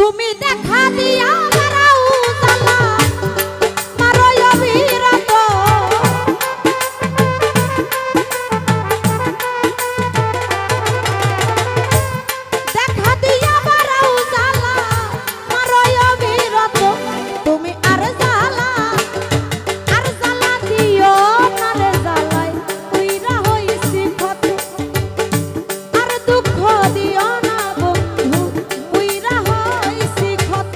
তুমি দেখা দিয়া বারাও জালা মারো অবিরত দেখা দিয়া বারাও জালা মারো অবিরত তুমি আর জালা দিও না রে জালাই কইরা হইছি ক্ষত আর দুঃখ দিও না বন্ধু কইরা হইছি ক্ষত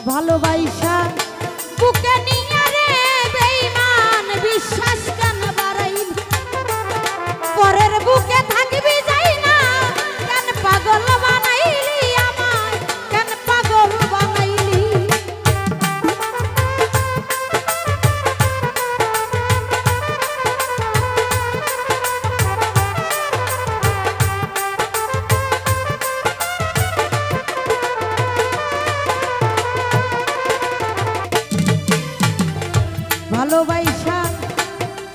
ভালোবাসা বুকে নিয়ে রে বেঈমান বিশ্বাস কেন বাড়াইলি পরের বুকে থাকবি যাই না কেন পাগল বানাইলি আমায় কেন পাগল বানাইলি ভালোবাসা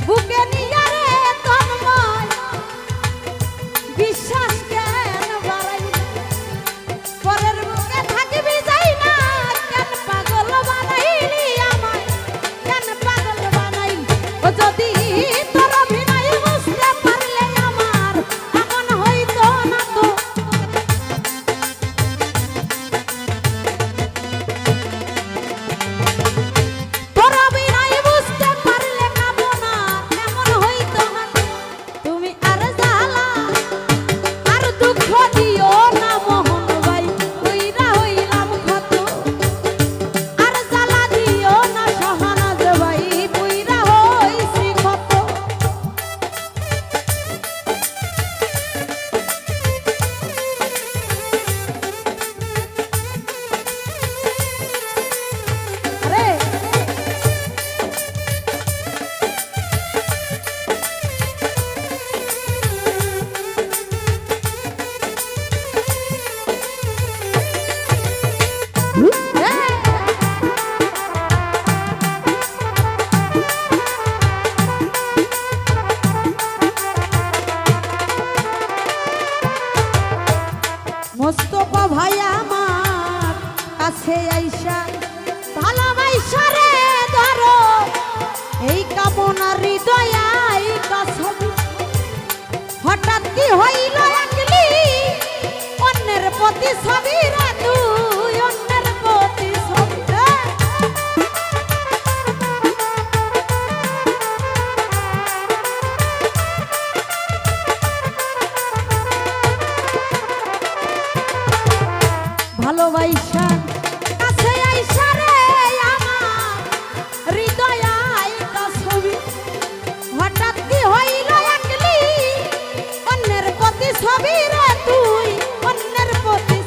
বুকে নিয়ে রে তন্ময় বিশ্বাস কেন বাড়াইলি পরের বুকে থাকবি যাই না কেন পাগল বানাইলি আমায় কেন পাগল বানাইলি ও যদি তোর অভিনয় বুঝতে পারলে আমার এমন হইতো না তো তোর অভিনয় বুঝতে পারলে কাবো না এমন হইতো না তুমি আর জালা আর দুঃখ দিও না মোহন ভাই কইরা হইলাম ক্ষত আর জালা দিও না সহানাজ ভাই কইরা হইছি ক্ষত আরে মোস্তফা ভাই আমার কাছে আইসা ভালোবাসা রে ধরো এই কামনা হৃদয়াই কাছবি হঠাৎ কি হইল একলি অন্যের প্রতি ছবি রে তুই অন্যের প্রতি ছবি ভালোবাসা কাছে আইসা রে আমার হৃদয়াই কাছবি হঠাৎ কি হইল একলি অন্যের প্রতি ছবি রে তুই অন্যের প্রতি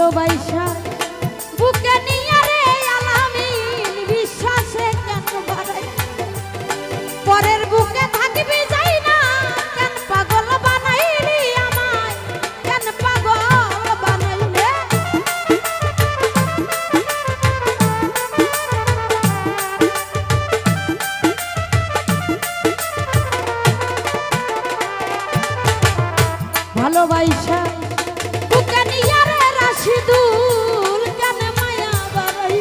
ভালোবাসা বুকে নিয়ে রে আলামিন বিশ্বাসে কেন বাড়াই পরের বুকে থাকবি যাই না কেন পাগল বানাইলি আমায় কেন পাগল বানাইলে ভালোবাসা বুকে নিয়ে রে রাশিদুল কেন মায়া বাড়াই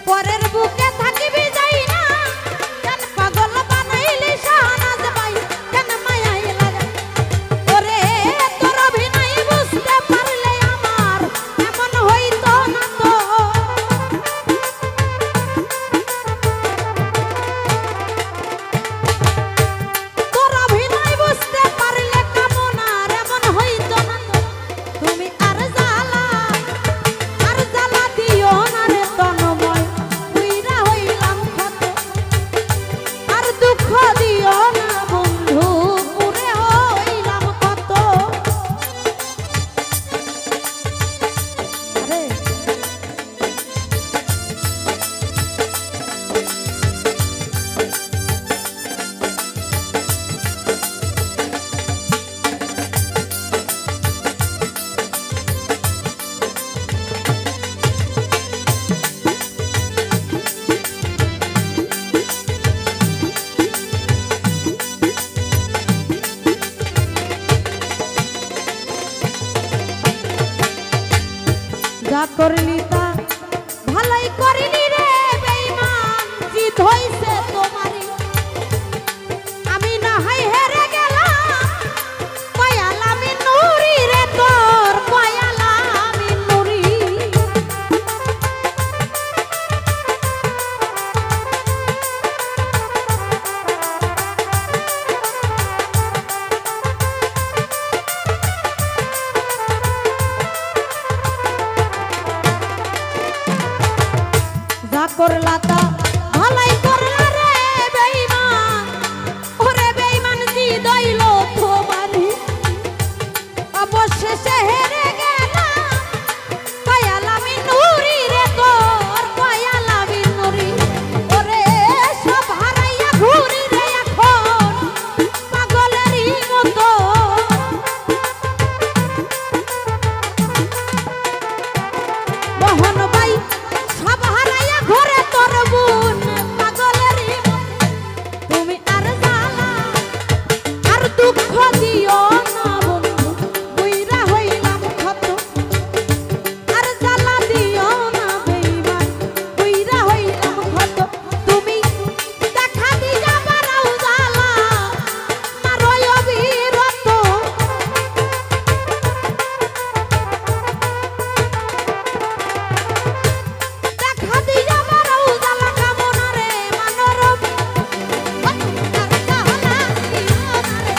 পরের বুকে থাকিবি যাই না কেন পাগল বানাইলি শাহনাজ ভাই কেন মায়াই লাগে ওরে তোর অভিনয় বুঝতে পারলে আমার এমন হইতো না তো তোর অভিনয় বুঝতে পারলে কামনার এমন হইতো না তো তুমি আর জ্বালা দিও না রে তনময় পুইরা হইলাম ক্ষত আর দুঃখ দিও না বন্ধু পুরে হইলাম কত আরে যা করলি তা ভালোই করিলি রে বেঈমান জিত হইছে তোমারই আমি না হয় হেরে গেলাম কয়ালামি নুরি রে তোর কয়ালামি নুরি যা করলা তা ভালাই করলা রে বেঈমান ওরে বেঈমান জি দইল তোমারই অবশেষে হেরে গেলাম কয়ালামি নুরি রে তোর কয়ালামি নুরি ওরে সব হারাইয়া ঘুরি রে এখন পাগলেরই মতো মোহন ভাই সব হারাইয়া ঘরে তোর বোন পাগলেরই মতো তুমি আর জ্বালা আর দুঃখ দিও না বন্ধু বুইরা হইলাম ক্ষত আর জ্বালা দিও না বেঈমান বুইরা হইলাম ক্ষত তুমি দেখা দিয়া বারাও জ্বালা মারই অবিরত দেখা দিয়া বারাও জ্বালা কামনা রে মানরব আর জ্বালা দিও না রে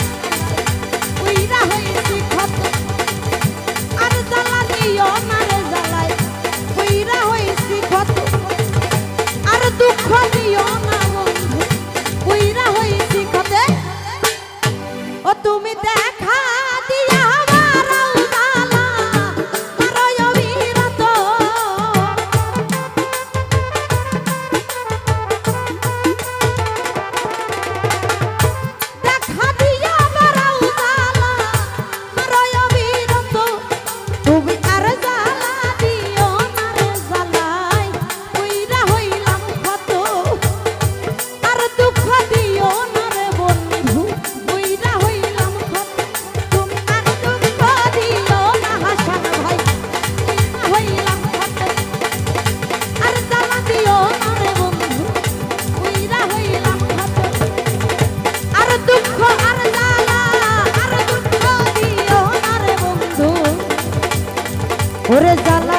বুইরা হইছি ক্ষত আর জ্বালা দিও না রে জ্বালাই বুইরা হইছি ক্ষত আর দুঃখ দিও না বন্ধু বুইরা হইছি ক্ষতে ও তুমি দেখা দিয়া বারাও জ্বালা মারই অবিরত দেখা দিয়া বারাও জ্বালা মারই অবিরত তুমি আর জ্বালা দিও না রে জ্বালাই পুইরা হইলাম ক্ষত আর দুঃখ দিও না রে বন্ধু পুইরা হইলাম ক্ষত তুমি আর দুঃখ দিও না হাসান ভাই পুইরা হইলাম ক্ষত আর জ্বালা দিও না রে বন্ধু পুইরা হইলাম ক্ষত আর দুঃখ আর জ্বালা আর দুঃখ দিও না রে বন্ধু ওরে জ্বালা